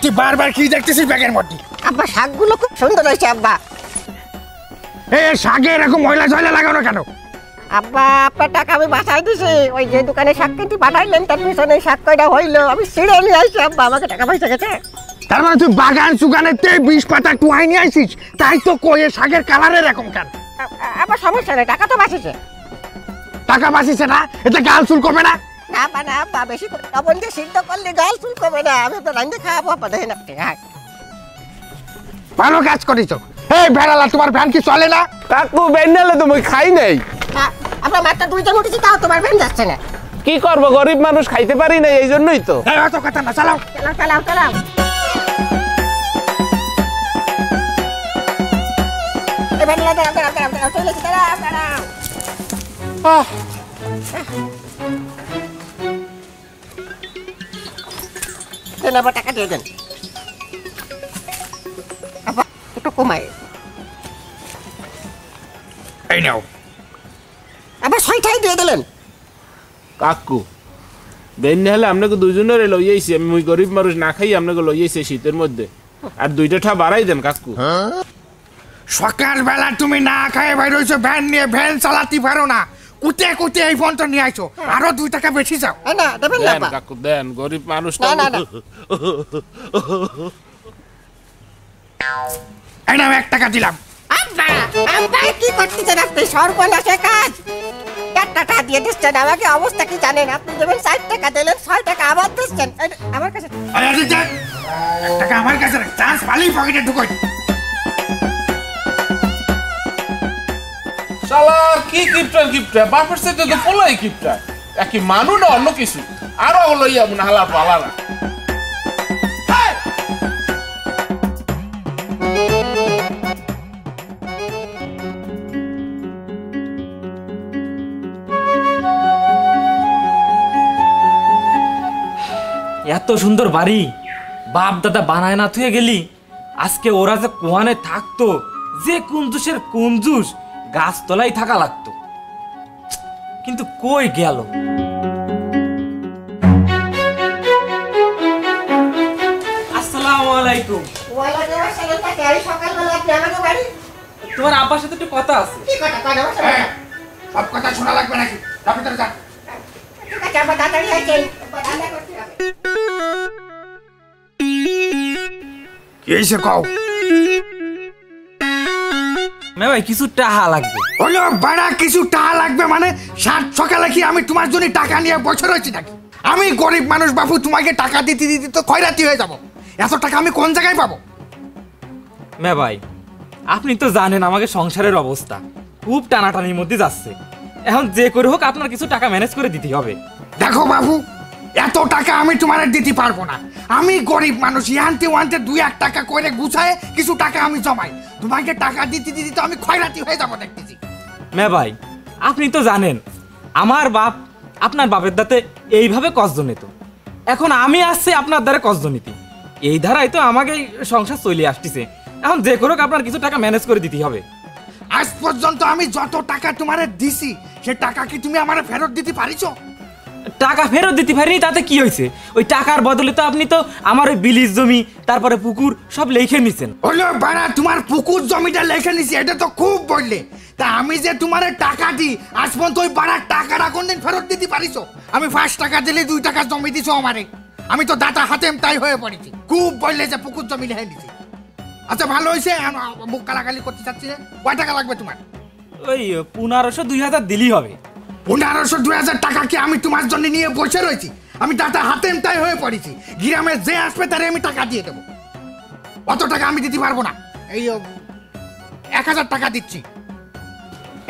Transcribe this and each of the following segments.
তুই বারবার কি দেখতেছিস ব্যাগের মধ্যে? আব্বা শাকগুলো খুব সুন্দর হয়েছে আব্বা। শাকে এরকম ময়লা জয়লা লাগানো কেন? আব্বা আপনার টাকা আমি বাসায় দিছি, ওই যে দোকানে শাক কিনতে পাঠাইলেন তার পিছনে শাক কয়টা হইলো আমি ছিঁড়ে নিয়ে আসছি আব্বা, আমাকে টাকা পয়সা গেছে। তার মানে তুই বাগান সুগানের 20 পাতা টুয়াই নিয়ে আসিস, তাই তো কয়ে শাকের কালার এরকম কেন? আবার সমস্যা নেই, টাকা তো বাঁচিছে। টাকা বাঁচিছে না, এতে গাল চুল কমে না? না মানে আব্বা বেশি করে লবণ দিয়ে সিদ্ধ করলে গাল চুল কমে না, আমি তো রান্না খাওয়াবো আব্বা, দেখেন আপনি। হ্যাঁ ভালো কাজ করিস। এই বেড়ালা তোমার ভ্যান কি চলে না? কাকু ভ্যান নালে তুমি খাই নাই। আপনার মাত্র 2 জন উঠেছি তাও তোমার ভ্যান যাচ্ছে না। কি করবো, গরিব মানুষ খাইতে পারি না, এই জন্যই তো। অত কথা না, চালাও চালাও চালাও চালাও। টাকা দিয়ে দেন একটু কমাই। এই নাও। আবার 6টাই দিয়ে দিলেন। কাকু ভ্যান হলে আপনাকে দুজনের লইয়াইছি, আমি ওই গরিব মানুষ না খাই আপনাকে লইয়াইছি শীতের মধ্যে, আর 2টা ঠা বাড়াই দেন কাকু। সকালবেলা তুমি না খায় বাইর হইছো ভ্যান নিয়ে, ভ্যান চালাতে পারো না, কুটে কুটে এই ফোন তো নিয়ে আইছো, আরো 2 টাকা বেশি যাও। না দেবেন না দেন কাকু দেন, গরিব মানুষ। না না এই নাও 1 টাকা দিলাম। আব্বা আব্বা কি করতেছেন আপনি? সর্বনাশে কাজ। 4 টাকা দিয়ে দিচ্ছেন আমাকে, অবস্থা কি জানেন? আপনি যেমন 4 টাকা দিলেন 6 টাকা আবার দিচ্ছেন আমার কাছে। 1 টাকা আমার কাছে, চান্স পালি পকেটে ঢুকোই। শালার কি কিপটা বাপের সাথে তো পোলাই কিপটা, একই মানু না অন্য কিছু, আরো লইয়া মনে হালা পালারা। এত সুন্দর বাড়ি বাপ দাদা বানায় না থুয়ে গেলি, আজকে ওরা যে কোয়ানে থাকতো, যে কুঞ্জুসের কুঞ্জুস গাছতলাই থাকা লাগতো, কিন্তু কই গেল? আসসালামু আলাইকুম। ওয়ালাইকুম আসসালাম। টাকা এই সকালবেলা আপনি আমাকে বাড়ি? তোমার আব্বার সাথে একটু কথা আছে। কি কথা কয় না? সব কথা শোনা লাগবে নাকি? ভিতরে যা। ঠিক আছে আব্বা, তাড়াতাড়ি আসেন, রান্না করতে হবে। কি হইছে কও? মে ভাই কিছু টাকা লাগবে। হলো বড় কিছু টাকা লাগবে মানে? 7 সকালে কি আমি তোমার জন্য টাকা নিয়ে বসে রয়েছি নাকি? আমি গরিব মানুষ বাবু, তোমাকে টাকা দিতে দিতে তো খয়রাতি হয়ে যাব। এত টাকা আমি কোন জায়গায় পাবো? মে ভাই আপনি তো জানেন আমাকে সংসারের অবস্থা খুব টানাটানির মধ্যে যাচ্ছে, এখন যে করে হোক আপনার কিছু টাকা ম্যানেজ করে দিতে হবে। দেখো বাবু, এত টাকা আমি তোমার দিতে পারবো না, আমি গরিব মানুষ, ইয়ান্তে ওয়ান্তে 2-1 টাকা করে গুছায় কিছু টাকা আমি জমাই, তোমাকে টাকা দিতে দিতে তো আমি খয়রাতি হয়ে যাবো দেখতেছি। মে ভাই আপনি তো জানেন আমার বাপ আপনার বাপের দাতে এইভাবে কষ্ট নিত, এখন আমি আসছি আপনার দ্বারা কষ্ট নিতে, এই ধারায় তো আমাকে সংসার চলে আসতেছে, এখন যে করে হোক আপনার কিছু টাকা ম্যানেজ করে দিতে হবে। আজ পর্যন্ত আমি যত টাকা তোমারে দিছি সে টাকা কি তুমি আমারে ফেরত দিতে পারিছো? টাকা ফেরত দিতে পারিনি তাতে কি হয়েছে? ওই টাকার বদলে তো আপনি তো আমার ওই বিলিজ জমি তারপরে পুকুর সব লিখে নিছেন। হলো বাড়া, তোমার পুকুর জমিটা লিখে নিছি এটা তো খুব বললে, তা আমি যে তোমারে টাকা দিই আজ পর্যন্ত ওই বাড়ার টাকাটা কোনদিন ফেরত দিতে পারিছো? আমি 5 টাকা দিলে 2 টাকা জমি দিছো আমারে, আমি তো দাতা হাতেম তাই হয়ে পড়েছি, খুব বললে যে পুকুর জমি লিখে নিছি। আচ্ছা ভালো হয়েছে, মুখ কালাকালি করতে চাচ্ছি না। কয় টাকা লাগবে তোমার? ওই 1500-2000 দিলেই হবে। 1500-2000 টাকা কি আমি তোমার জন্য নিয়ে বসে রয়েছি? আমি দাদা হাতে তাই হয়ে পড়েছি, গ্রামে যে আসবে তারে আমি টাকা দিয়ে দেবো, অত টাকা আমি দিতে পারবো না। এই 1000 টাকা দিচ্ছি,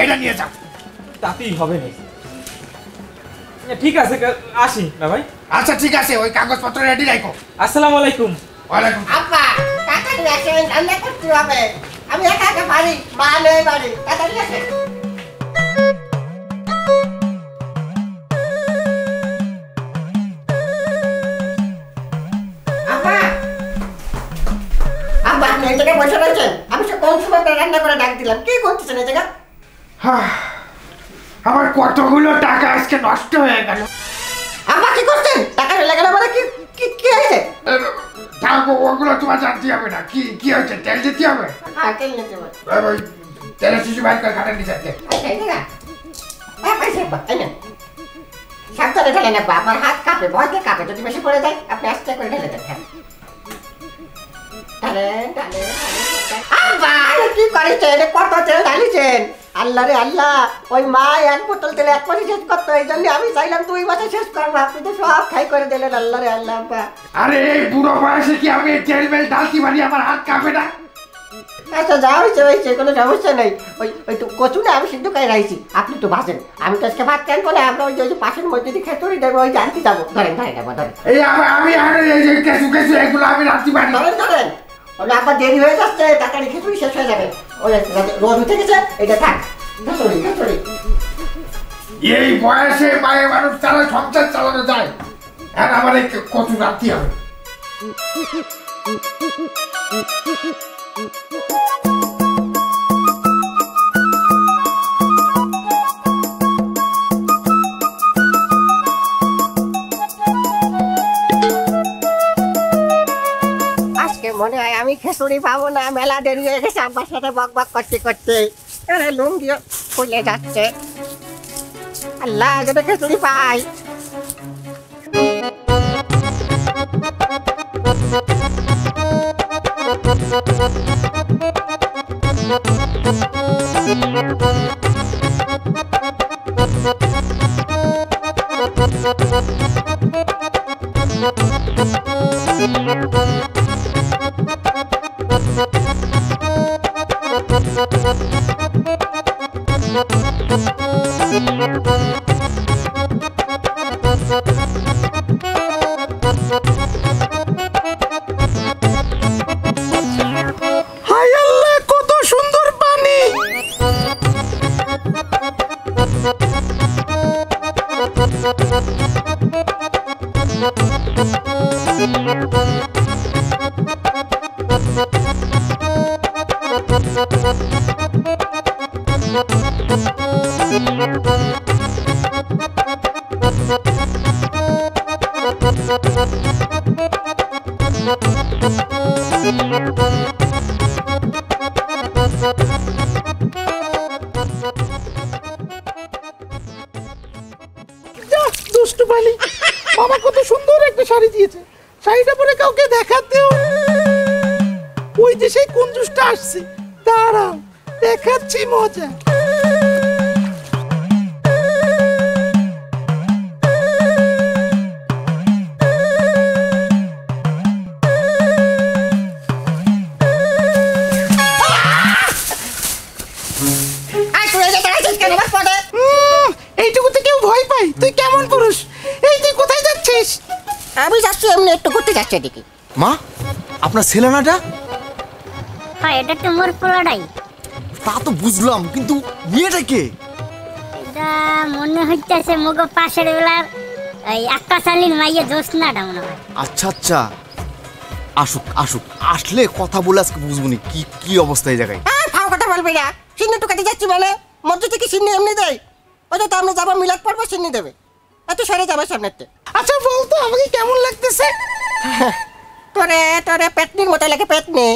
এটা নিয়ে যাও। তাতেই হবে না? ঠিক আছে আসি না ভাই। আচ্ছা ঠিক আছে, ওই কাগজপত্র রেডি রাখো। আসসালামু আলাইকুম। ওয়ালাইকুম। আব্বা তাড়াতাড়ি আসেন, রান্না করতে হবে, আমি একা একা পারি, মা নেই বাড়ি, তাড়াতাড়ি আসেন। আব্বা আব্বা আপনি এই জায়গায় বসে রয়েছেন, আমি সে কোন সময় রান্না করে ডাক দিলাম, কি করতেছেন এই জায়গা? আমার কতগুলো টাকা আজকে নষ্ট হয়ে গেল। আব্বা কি করছেন? টাকা চলে গেল বলে মানে কি কি কি হয়েছে? থাকো, ওগুলো তোমার জানতে হবে না। কি কি হয়েছে? তেল দিতে হবে? হ্যাঁ, তেল নিতে হবে। ওই তেলের শিশু বাইর করে ঘাটের নিচে। আচ্ছা, এই জায়গা। পাইছে আব্বা, এই নেন। সাবধানে ঢেলেন আব্বা, আমার হাত কাঁপে, ভয়তে কাঁপে, যদি বেশি পড়ে যায় আপনি আস্তে করে ঢেলে দেন। হ্যাঁ, ঢালেন, ঢালেন, ঢালেন। আব্বা, আরে কি করেছেন? কত তেল ঢালিছেন? আল্লাহ রে আল্লাহ, ওই মা এক বোতল তেলে এক মাসে শেষ করতো, এই জন্য আমি চাইলাম 2 মাসে শেষ করবো, আপনি তো সব খাই করে দিলেন। আল্লাহ রে আল্লাহ আব্বা। আরে এই বুড়ো বয়সে কি আমি তেল বেল ঢালতে পারি? আমার হাত কাঁপে না? আচ্ছা, যা হয়েছে কোনো সমস্যা নেই। ওই তো কচুটা আমি সিদ্ধ করে রাখছি, আপনি তো ভাজেন। আমি তো আজকে ভাত টানবো না, আমরা ওই যে পাশের মধ্যে দিয়ে খেতুরি দেবো, ওই জানতে যাবো। ধরেন ধরেন আবার ধরেন, এই আমি আরে এই যে কেঁচু কেঁচু এগুলো আমি রাখতে পারি। ধরেন ধরেন। ওটা আবার দেরি হয়ে যাচ্ছে, তাড়াতাড়ি খেতুরি শেষ হয়ে যাবে। ওই রোদ উঠে গেছে, এটা থাক। খেতুরি খেতুরি। এই বয়সে মায়ের মানুষ তারা সংসার চালানো যায়, আর আমার এই কচু রাখতে হবে। আজকে মনে হয় আমি খেসুড়ি পাবো না, মেলা দেরি হয়ে গেছে আব্বার সাথে বক বক করতে করতে। লুঙ্গিও খুলে যাচ্ছে। আল্লাহ, যদি খেসুড়ি পাই। হায় আল্লাহ, কত সুন্দর পানি! দুষ্টু পানি, মামা কত সুন্দর একটা শাড়ি দিয়েছে। শাড়িটা পরে কাউকে দেখাতেও। ওই যে সেই কুঞ্জুসটা আসছে, দাঁড়াও দেখাচ্ছি মজা। এইটুকুতে কেউ ভয় পায়? তুই কেমন পুরুষ? এই তুই কোথায় যাচ্ছিস? আমি যাচ্ছি এমনি একটু ঘুরতে যাচ্ছি এদিকে। মা, আপনার ছেলেনাটা? হ্যাঁ, এটা তো মোর পোলাটাই। তা তো বুঝলাম, কিন্তু মেয়েটা কে? এটা মনে হইতেছে মগো পাশের বেলার এই আক্কা চালির মাইয়া জোসনাটা মনে হয়। আচ্ছা আচ্ছা, আসুক আসুক, আসলে কথা বলে আজকে বুঝবো নি কি কি অবস্থা এই জায়গায়। ফাও কথা বলবি না। সিন্নি টুকাতে যাচ্ছি মানে মধ্যে থেকে সিন্নি এমনি দেয়। ওটা তো আমরা যাবো মিলাদ পড়বো, সিন্নি দেবে। এত সরে যাবে সামনেতে। আচ্ছা বলতো আমাকে কেমন লাগতেছে? তোরে তোরে পেটনির মতো লাগে, পেটনি।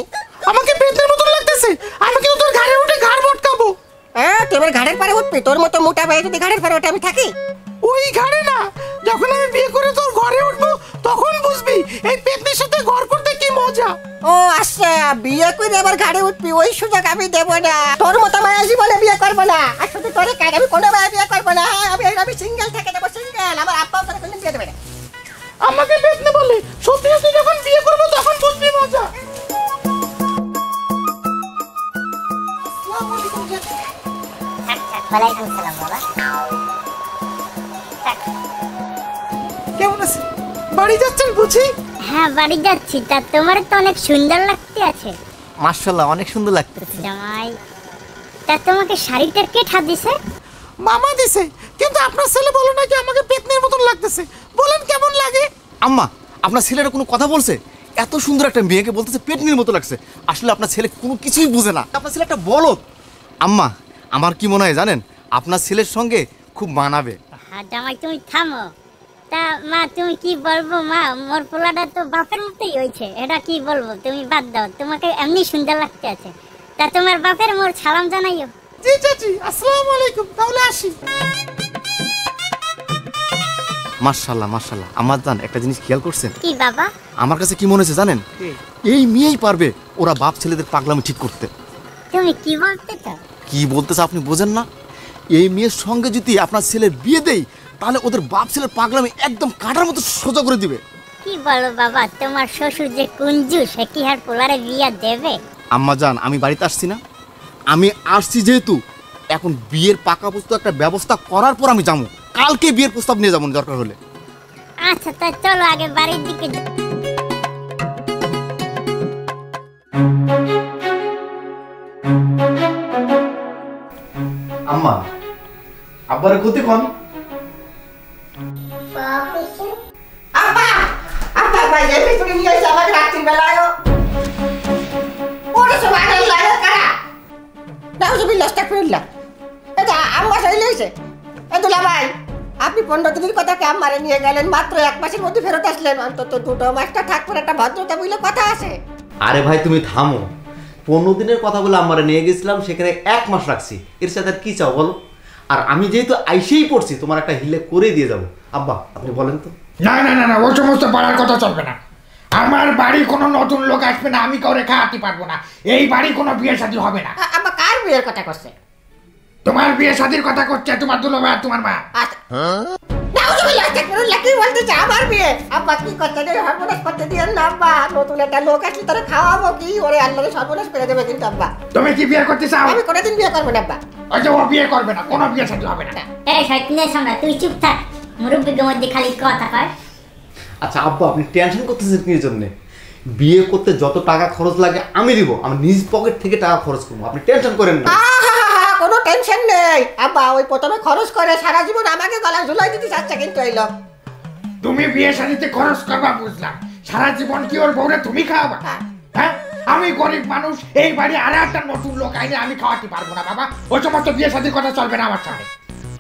আমাকে পেটের মতন লাগতেছে? আমি কিন্তু তোর ঘাড়ে উঠে ঘাড় বটকাবো। হ্যাঁ, তুই আমার ঘাড়ের পারে উঠবি? তোর মতো মোটা ভাই যদি ঘাড়ের পারে ওঠে আমি থাকি? ওই ঘাড়ে না, যখন আমি বিয়ে করে তোর ঘরে উঠবো তখন বুঝবি এই পেটনির সাথে ঘর করতে কি মজা। ও আচ্ছা, বিয়ে করে আবার ঘাড়ে উঠবি, ওই সুযোগ আমি দেবো না। তোর মতো মায়া জীবনে বিয়ে করবো না। আর শুধু তোরে কাজ, আমি কোনো মায়া বিয়ে করবো না। আমি সিঙ্গেল থেকে দেবো, সিঙ্গেল। আমার আব্বাও তোরে কোনো বিয়ে দেবে না। আমাকে পেটনি বলে? সত্যি সত্যি যখন বিয়ে করবো তখন বুঝবি মজা। ওয়ালাইকুম সালাম বাবা। কেমন আছে? বাড়ি যাচ্ছেন বুঝি? হ্যাঁ, বাড়ি যাচ্ছি। তা তোমার তো অনেক সুন্দর লাগতে আছে মাশাআল্লাহ, অনেক সুন্দর লাগছে জামাই। তা তোমাকে শাড়িটা কে ঠা দিছে? মামা দিছে। কিন্তু আপনার ছেলে বলো নাকি আমাকে পেটনির মতন লাগতেছে। বলেন কেমন লাগে? আম্মা, আপনার ছেলেটা কোনো কথা বলছে? এত সুন্দর একটা মেয়েকে বলতেছে পেটনির মতো লাগছে। আসলে আপনার ছেলে কোনো কিছুই বুঝে না। আপনার ছেলে একটা বলদ। আম্মা, আমার কি মনে হয় জানেন, আপনার ছেলের সঙ্গে খুব মানাবে। হ্যাঁ জামাই, তুমি থামো। তা মা তুমি কি বলবো মা, মোর পোলাটা তো বাপের মতোই হয়েছে, এটা কি বলবো, তুমি বাদ দাও, তোমাকে এমনি সুন্দর লাগতে আছে। তা তোমার বাপের মোর সালাম জানাইও। জি চাচি, আসসালামু আলাইকুম, তাহলে আসি। মাশাআল্লাহ মাশাআল্লাহ, আমার জান একটা জিনিস খেয়াল করছেন? কি বাবা? আমার কাছে কি মনে হচ্ছে জানেন? এই মেয়েই পারবে ওরা বাপ ছেলেদের পাগলামি ঠিক করতে। তুমি কি বলতে চাও? কি বলতেছে আপনি বোঝেন না? এই মেয়ের সঙ্গে যদি আপনার ছেলের বিয়ে দেই তাহলে ওদের বাপ ছেলের পাগলামি একদম কাটার মতো সোজা করে দিবে। কি বলো বাবা, তোমার শ্বশুর যে কুঞ্জু, সে কি আর পোলারে বিয়ে দেবে? আম্মা জান, আমি বাড়িতে আসছি না, আমি আসছি যেহেতু এখন বিয়ের পাকাপোক্ত একটা ব্যবস্থা করার পর আমি যাবো। কালকে বিয়ের প্রস্তাব নিয়ে যাবো দরকার হলে। আচ্ছা তা চলো আগে বাড়ির দিকে। আম্মা, আব্বারে ক্ষতি কন। আব্বা আব্বা ভাই যে পিছনে নিয়ে এসে আমাকে রাত্রির বেলায় ওরে সব আগে লাগে কারা নাউজুবিল্লাহ আস্তাগফিরুল্লাহ। এটা আম্মা সই লইছে। এ দুলা ভাই, আপনি 15 দিনের কথা কে আম্মারে নিয়ে গেলেন, মাত্র 1 মাসের মধ্যে ফেরত আসলেন। অন্তত 2 মাসটা থাকবার একটা ভদ্রতা বলে কথা আছে। আরে ভাই তুমি থামো, 15 দিনের কথা বলে আমারে নিয়ে গেছিলাম, সেখানে 1 মাস রাখছি, এর সাথে আর কি চাও বলো? আর আমি যেহেতু আইসেই পড়ছি, তোমার একটা হিলে করে দিয়ে যাবো। আব্বা আপনি বলেন তো। না না না না, ওই সমস্ত পাড়ার কথা চলবে না। আমার বাড়ি কোনো নতুন লোক আসবে না, আমি কাউরে খাওয়াতে পারবো না। এই বাড়ি কোনো বিয়ে শাদী হবে না। আব্বা কার বিয়ের কথা করছে? তোমার বিয়ে শাদীর কথা করছে তোমার দুলাভাই আর তোমার মা। আচ্ছা নাউজুবিল্লাহ আস্তাগফিরুল্লাহ, কি বলতেছে আমার বিয়ে? আব্বা কি করতে দেয়, সর্বনাশ করতে দিয়েন না আব্বা। নতুন একটা লোক আসলে তারা খাওয়াবো কি? ওরে আল্লাহরে সর্বনাশ করে দেবে কিন্তু আব্বা। তুমি কি বিয়ে করতে চাও? আমি কোনোদিন বিয়ে করবো না আব্বা। ওই যে ও বিয়ে করবে না, কোনো বিয়ে শাদী হবে না। এই শয়তানের সামনে তুই চুপ থাক, মুরব্বির মধ্যে খালি কথা কয়। আচ্ছা আব্বা আপনি টেনশন করতেছেন কি জন্য? বিয়ে করতে যত টাকা খরচ লাগে আমি দিব, আমি নিজ পকেট থেকে টাকা খরচ করবো, আপনি টেনশন করেন না। কোনো টেনশন নেই আব্বা। ওই প্রথমে খরচ করে সারা জীবন আমাকে গলায় ঝুলাই দিতে চাচ্ছে কিন্তু এই লোক। তুমি বিয়ে শাদীতে খরচ করবা বুঝলাম, সারা জীবন কি ওর বউরে তুমি খাওয়াবা? হ্যাঁ, আমি গরিব মানুষ, এই বাড়ি আর একটা নতুন লোক আইনে আমি খাওয়াতে পারবো না বাবা। ওই সমস্ত বিয়ে শাদীর কথা চলবে না আমার সামনে।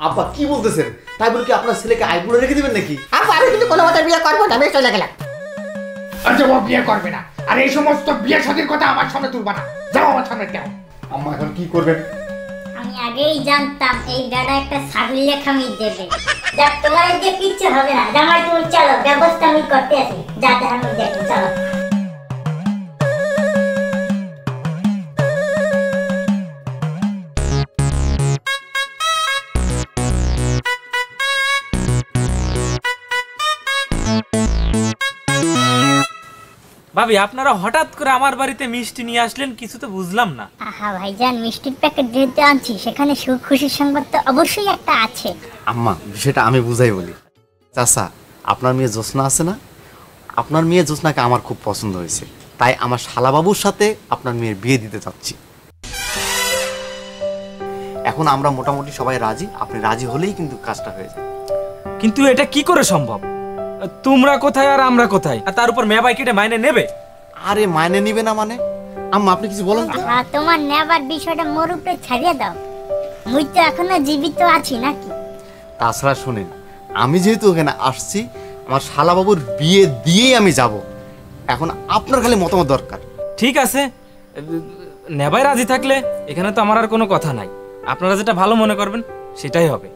আব্বা কি বলতেছেন? তাই বলে কি আপনার ছেলেকে আইবুড়ে রেখে দিবেন নাকি? আব্বা আমি কিন্তু কোনো মতে বিয়ে করবো না, আমি চলে গেলাম। আচ্ছা ও বিয়ে করবে না, আর এই সমস্ত বিয়ে শাদীর কথা আমার সামনে তুলবা না। যাও আমার সামনে যাও। আম্মা এখন কি করবেন? আমি আগেই জানতাম এই দাদা একটা ছাগল লেখামি দেবে। দেখ তোমার যে কিচ্ছু হবে না, জামাই তুমি চলো, ব্যবস্থা আমি করতে আছি, যাতে আমি দেখি চলো। ভাবি আপনারা হঠাৎ করে আমার বাড়িতে মিষ্টি নিয়ে আসলেন, কিছু তো বুঝলাম না। আহা ভাইজান, মিষ্টির প্যাকেট যেহেতু আনছি, সেখানে সুখ খুশির সংবাদ তো অবশ্যই একটা আছে। আম্মা বিষয়টা আমি বুঝাই বলি। চাচা, আপনার মেয়ে জ্যোৎস্না আছে না, আপনার মেয়ে জ্যোৎস্নাকে আমার খুব পছন্দ হয়েছে, তাই আমার শালাবাবুর সাথে আপনার মেয়ের বিয়ে দিতে চাচ্ছি। এখন আমরা মোটামুটি সবাই রাজি, আপনি রাজি হলেই কিন্তু কাজটা হয়ে যায়। কিন্তু এটা কি করে সম্ভব? তোমরা কোথায় আর আমরা কোথায়? আর তার উপর মেয়ে ভাই কেটে মাইনে নেবে? আরে মাইনে নিবে না মানে? আম্মা আপনি কিছু বলেন তো। হ্যাঁ, তোমার নেবার বিষয়টা মোর উপরে ছাড়িয়ে দাও, মুই তো এখনো জীবিত আছি নাকি। তাছাড়া শুনেন, আমি যেহেতু ওখানে আসছি, আমার শালাবাবুর বিয়ে দিয়েই আমি যাব। এখন আপনার খালি মতামত দরকার। ঠিক আছে, নেবাই রাজি থাকলে এখানে তো আমার আর কোনো কথা নাই। আপনারা যেটা ভালো মনে করবেন সেটাই হবে।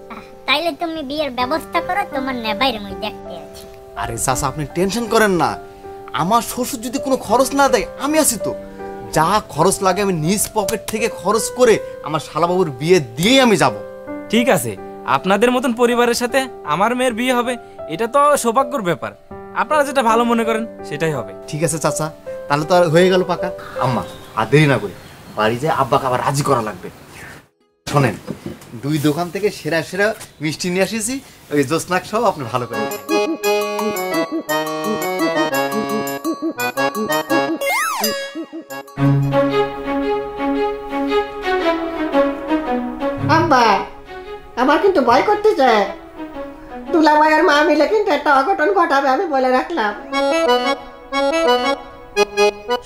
তাইলে তুমি বিয়ের ব্যবস্থা করো, তোমার নেবাইরে মুই দেখতে আছি। আরে চাচা আপনি টেনশন করেন না, আমার শ্বশুর যদি কোনো খরচ না দেয় আমি আছি তো। যা খরচ লাগে আমি নিজ পকেট থেকে খরচ করে আমার শালাবাবুর বিয়ে দিয়েই আমি যাব। ঠিক আছে, আপনাদের মতন পরিবারের সাথে আমার মেয়ের বিয়ে হবে, এটা তো সৌভাগ্যর ব্যাপার। আপনারা যেটা ভালো মনে করেন সেটাই হবে। ঠিক আছে চাচা, তাহলে তো আর হয়ে গেল পাকা। আম্মা আর দেরি না করে বাড়ি যেয়ে আব্বাকে আবার রাজি করা লাগবে। শোনেন, 2 দোকান থেকে সেরা সেরা মিষ্টি নিয়ে আসিছি, ওই জ্যোৎস্নাক সব আপনি ভালো করে। আব্বা আমার কিন্তু ভয় করতেছে। দুলাভাই আর মা মিলে কিন্তু একটা অঘটন ঘটাবে, আমি বলে রাখলাম।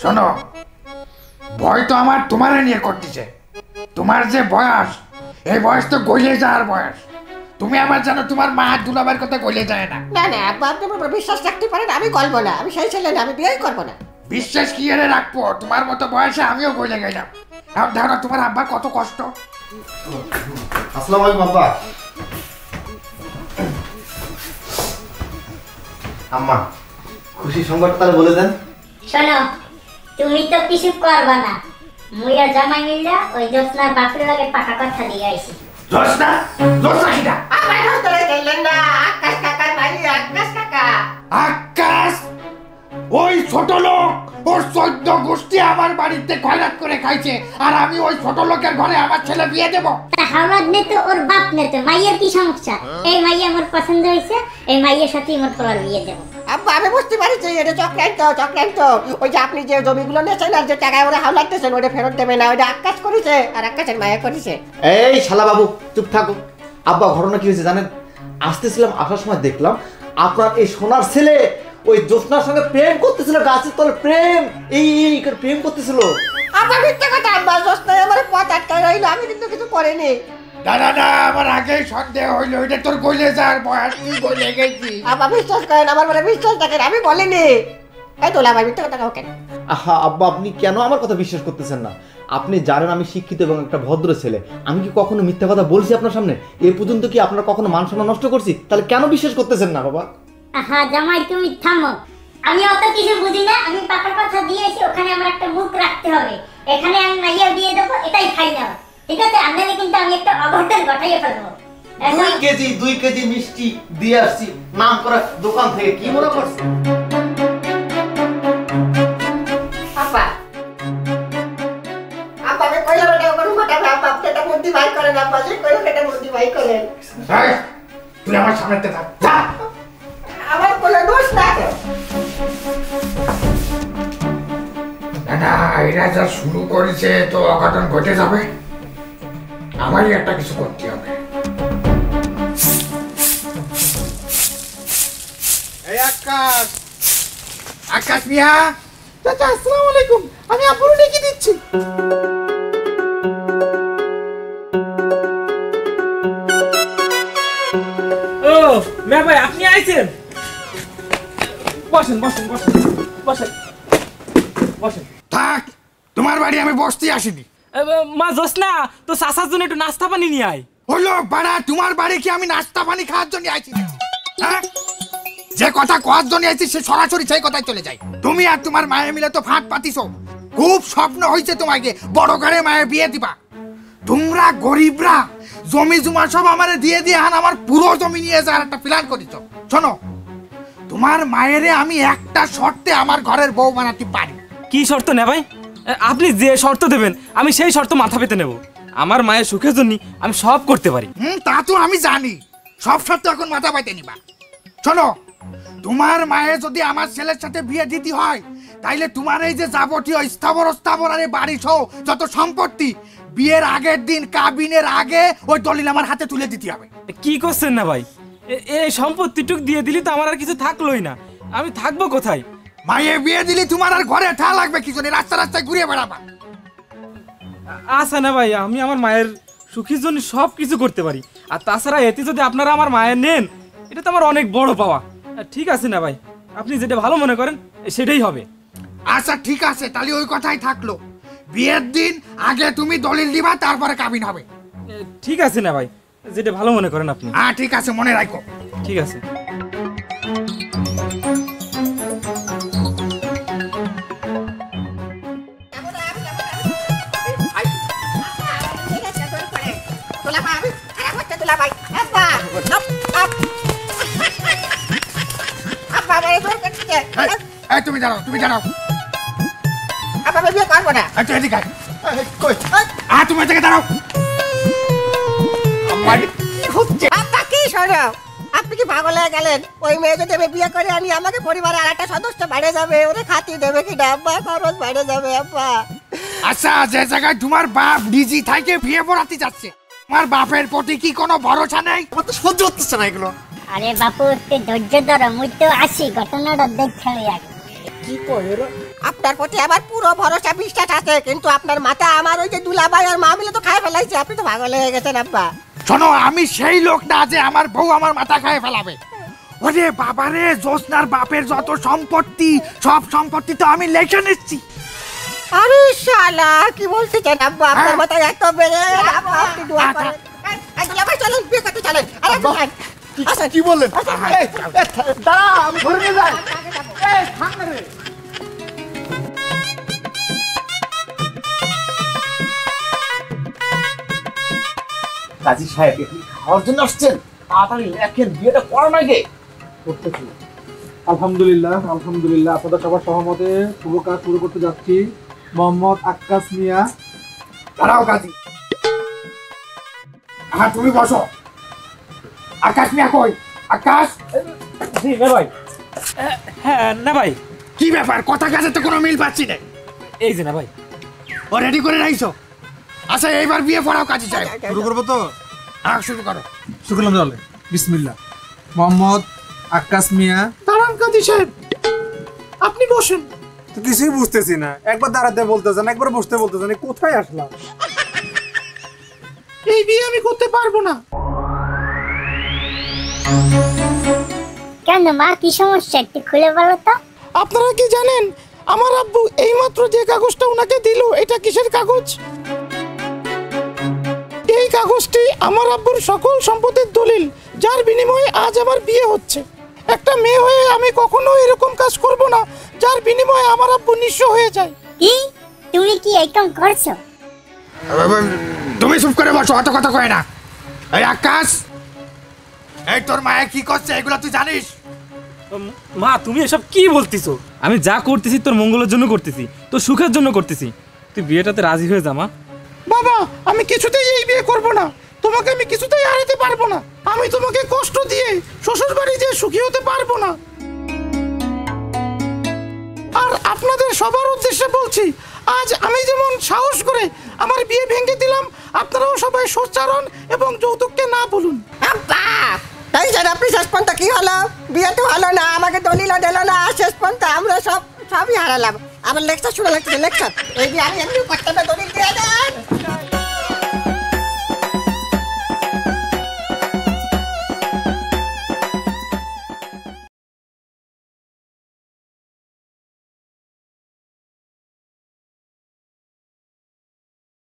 শোনো, ভয় তো আমার তোমারে নিয়ে করতেছে। তোমার যে বয়স, এই বয়স তো গইলে যাওয়ার বয়স। তুমি আবার জানো তোমার মা দুলাবার কথা কইলে যায় না। না না আব্বা, আপনি আমার উপর বিশ্বাস রাখতে পারেন, আমি করবো না, আমি সেই ছেলে না, আমি বিয়েই করবো না। বিশ্বাস কি এর রাখবো? তোমার মতো বয়সে আমিও কইলে গেলাম। এখন দেখো না তোমার আব্বা কত কষ্ট। আসসালামু আলাইকুম আব্বা। আম্মা, খুশি সংবাদটা তাহলে বলে দেন। শোনো, তুমি তো কিছু করবা না, মুইয়া জামাই মিল্লা ওই জ্যোৎস্নার বাপের লাগে পাকা কথা দিয়ে আইছি। জোসনা কিটা? আমার ধরে গেলেন না, আকাশ কাকার বাড়ি, আকাশ কাকা। আকাশ ওই ছোট লোক, ওর 14 গোষ্ঠী আমার বাড়িতে খয়রাত করে খাইছে, আর আমি ওই ছোট লোকের ঘরে আমার ছেলে বিয়ে দেব? তা হাওলাত নে তো ওর বাপ নে তো, মাইয়ের কি সমস্যা? এই মাইয়া আমার পছন্দ হইছে, এই মাইয়ের সাথেই মোর পোলার বিয়ে দেব। আব্বা আমি বুঝতে পারছি এটা চক্রান্ত। ওই যে আপনি যে জমিগুলো নিয়েছেন আর যে টাকায় ওরা হাওলাইতেছেন ওটা ফেরত দেবে না, ওটা আকাশ করেছে আর আকাশের মায়া করেছে। এই শালা বাবু চুপ থাকো। আব্বা ঘটনা কি হয়েছে জানেন? আসতেছিলাম, আসার সময় দেখলাম আপনার এই সোনার ছেলে ওই জ্যোৎস্নার সঙ্গে প্রেম করতেছিল, গাছের তলে প্রেম প্রেম করতেছিল। আব্বা মিথ্যে কথা, আব্বা জোৎস্নায় আমার পথ আটকায় রইলো, আমি কিন্তু কিছু করিনি। দাদা আমার আগেই সন্দেহ হইলো, এটা তোর গলে যার বয়স, তুই গলে গেছি। আব্বা বিশ্বাস করেন, আমার মানে বিশ্বাস দেখেন, আমি বলিনি। এই তোলা ভাই মিথ্যে কথা কাউ কেন? আহা আব্বা, আপনি কেন আমার কথা বিশ্বাস করতেছেন না? আপনি জানেন আমি শিক্ষিত এবং একটা ভদ্র ছেলে, আমি কি কখনো মিথ্যা কথা বলছি আপনার সামনে? এ পর্যন্ত কি আপনারা কখনো মান সম্মান নষ্ট করছি? তাহলে কেন বিশ্বাস করতেছেন না বাবা? আহা জামাই তুমি থামো, আমি অত কিছু বুঝি না, আমি পাকা কথা দিয়েছি, ওখানে আমার একটা মুখ রাখতে হবে, এখানে আমি মাইয়া বিয়ে দেবো, এটাই ফাইনাল, ঠিক আছে? আপনাদের কিন্তু আমি একটা অঘটন ঘটাইয়ে ফেলবো। 2 কেজি মিষ্টি দিয়ে আসছি নাম করা দোকান থেকে, কি মনে করছে? আব্বা আমি কইলাম এটা ওর ঘটাবে, আব্বা আপনি এটা বুদ্ধি ভাই করেন, আব্বা যে কইলো এটা বুদ্ধি ভাই করেন। এই, তুই আমার সামনে থাক, যা। আমার কোনো দোষ না। না এরা যা শুরু করেছে তো অঘটন ঘটে যাবে, আমারই একটা কিছু করতে হবে। এই আকাশ মিয়া, চাচা আসসালামু আলাইকুম, আমি আপুরে ডেকে দিচ্ছি। ও মে ভাই আপনি আইছেন? বসেন বসেন বসেন বসেন বসেন। থাক, তোমার বাড়ি আমি বসতে আসিনি। মা জ্যোৎস্না তো চাচার জন্য একটু নাস্তা পানি নিয়ে আয়। হলো বাড়া, তোমার বাড়ি কি আমি নাস্তা পানি খাওয়ার জন্য আইছি? হ্যাঁ, যে কথা কোয়ার জন্য আইছি সে সরাসরি সেই কথাই চলে যায়। তুমি আর তোমার মায়ে মিলে তো ফাঁক পাতিছো, খুব স্বপ্ন হয়েছে তোমাকে বড় ঘরে মায়ে বিয়ে দিবা। তোমরা গরিবরা জমি জমা সব আমারে দিয়ে দিয়ে আমার পুরো জমি নিয়ে যাওয়ার একটা প্ল্যান করেছো। শোনো, তোমার মায়েরে আমি একটা শর্তে আমার ঘরের বউ বানাতে পারি। কি শর্ত নে ভাই? আপনি যে শর্ত দেবেন আমি সেই শর্ত মাথা পেতে নেব। আমার মায়ের সুখের জন্য আমি সব করতে পারি। তা তো আমি জানি, সব শর্ত এখন মাথা পাইতে নিবা। শোনো, তোমার মায়ের যদি আমার ছেলের সাথে বিয়ে দিতে হয় তাইলে তোমার এই যে যাবতীয় স্থাবর আর বাড়ি সহ যত সম্পত্তি বিয়ের আগের দিন কাবিনের আগে ওই দলিল আমার হাতে তুলে দিতে হবে। কি করছেন না ভাই? এই সম্পত্তিটুক দিয়ে দিলি তো আমার আর কিছু থাকলোই না, আমি থাকবো কোথায়? মায়ে বিয়ে দিলি তোমার আর ঘরে ঠা লাগবে কি জন্য? রাস্তায় ঘুরে বেড়াবা। আচ্ছা না ভাই, আমি আমার মায়ের সুখের জন্য সব কিছু করতে পারি। আর তাছাড়া এতে যদি আপনারা আমার মায়ের নেন এটা তো আমার অনেক বড় পাওয়া। ঠিক আছে না ভাই, আপনি যেটা ভালো মনে করেন সেটাই হবে। আচ্ছা ঠিক আছে, তাহলে ওই কথাই থাকলো, বিয়ের দিন আগে তুমি দলিল দিবা, তারপরে কাবিন হবে। ঠিক আছে না ভাই, যেটা ভালো মনে করেন আপনি। হ্যাঁ ঠিক আছে, মনে রাখো। ঠিক আছে। তোলা ভাই আমি খারাপ হচ্ছে, তোলা ভাই আব্বা আব্বা আমার জোর করছে। এই তুমি জানাও আব্বা আমি বিয়ে করবো না। আচ্ছা এদিকে কই তুমি এদিকে দাঁড়াও। আমার খুঁজছে আব্বা, কি শোনো আপনি কি পাগল হয়ে গেলেন? ওই মেয়ে যদি আমি বিয়ে করে আনি আমাকে পরিবারের আর একটা সদস্য বেড়ে যাবে, ওরে খাতি দেবে কি না আব্বা? খরচ বেড়ে যাবে আব্বা। আচ্ছা, যে জায়গায় তোমার বাপ ডিজি থেকে বিয়ে পড়াতে যাচ্ছে, তোমার বাপের প্রতি কি কোনো ভরসা নেই? আমার তো সহ্য হচ্ছে না এগুলো। আরে বাপু একটু ধৈর্য ধরো, মুই তো আসি, ঘটনাটা দেখে আগে। কি কইরো? আপনার প্রতি আমার পুরো ভরসা বিশ্বাস আছে, কিন্তু আপনার মাথা আমার ওই যে দুলাভাই আর মা মিলে তো খাই ফেলাইছে। আপনি তো পাগল হয়ে গেছেন আব্বা। শোনো, আমি সেই লোক না যে আমার বউ আমার মাথা খায় ফেলাবে। ওরে বাবারে, জ্যোৎস্নার বাপের যত সম্পত্তি, সব সম্পত্তি তো আমি লেখে নিচ্ছি। আরে শালা কি বলতে চান আব্বা, আপনার মাথায় এত বেড়ে আব্বা আপনি দোয়া করেন। এই ভাই চলেন বিয়ে করতে চলেন। আরে ভাই কি বললেন? দাঁড়া, আমি ধরে নিয়ে যাই। কাজী সাহেব, আপনি খাওয়ার জন্য আসছেন? তাড়াতাড়ি লেখেন, বিয়েটা করার আগে। আলহামদুলিল্লাহ আলহামদুলিল্লাহ, আপনাদের সবার সহমতে শুভ কাজ শুরু করতে যাচ্ছি। মোহাম্মদ আক্কাস মিয়া। দাঁড়াও কাজী। হ্যাঁ, তুমি বসো। আকাশ মিয়া কই? আকাশ। জি না ভাই। হ্যাঁ না ভাই। কি ব্যাপার, কথা কাজে তো কোনো মিল পাচ্ছি না। এই যে না ভাই। ও রেডি করে রাখছো? আচ্ছা, এইবার বিয়ে পড়াও কাজী সাহেব। শুরু করবো তো? হ্যাঁ, শুরু করো। শুরু করলাম তাহলে। বিসমিল্লাহ। মোহাম্মদ আক্কাস মিয়া। দাঁড়ান কাজী সাহেব, আপনি বসুন। তো কিছুই বুঝতেছি না, একবার দাঁড়াতে বলতেছেন, একবার বসতে বলতেছেন, কোথায় আসলাম? এই বিয়ে আমি করতে পারবো না। কেন মা, কি সমস্যা একটু খুলে বলো তো। আপনারা কি জানেন আমার আব্বু এইমাত্র যে কাগজটা ওনাকে দিল, এটা কিসের কাগজ? এই কাগজটি আমার আব্বুর সকল সম্পদের দলিল, যার বিনিময়ে আজ আমার বিয়ে হচ্ছে। একটা মেয়ে হয়ে আমি কখনো এরকম কাজ করব না যার বিনিময়ে আমার আব্বু নিঃস্ব হয়ে যায়। কি তুমি কি এরকম করছো? তুমি চুপ করে বসো, অত কথা কয় না। এই আকাশ, এই তোর মায়ের কি করছে এগুলো তুই জানিস? মা, তুমি এসব কি বলতিছো? আমি যা করতেছি তোর মঙ্গলের জন্য করতেছি, তোর সুখের জন্য করতেছি। তুই বিয়েটাতে রাজি হয়ে যা মা। বাবা, আমি কিছুতেই এই বিয়ে করব না। তোমাকে আমি কিছুতেই হারাতে পারবো না। আমি তোমাকে কষ্ট দিয়ে শ্বশুর বাড়ি যেয়ে সুখী হতে পারবো না। আর আপনাদের সবার উদ্দেশ্যে বলছি, আজ আমি যেমন সাহস করে আমার বিয়ে ভেঙে দিলাম, আপনারাও সবাই সোচ্চারণ এবং যৌতুককে না বলুন। আব্বা তাই স্যার, আপনি শেষ পর্যন্ত কি হলো? বিয়ে তো হলো না, আমাকে দলিলও দিল না, শেষ পর্যন্ত আমরা সবই হারালাম। আমার লেকচার শুনে লাগছে লেকচার। এই যে আমি এমনি করতে দলিল দিয়ে দেয়।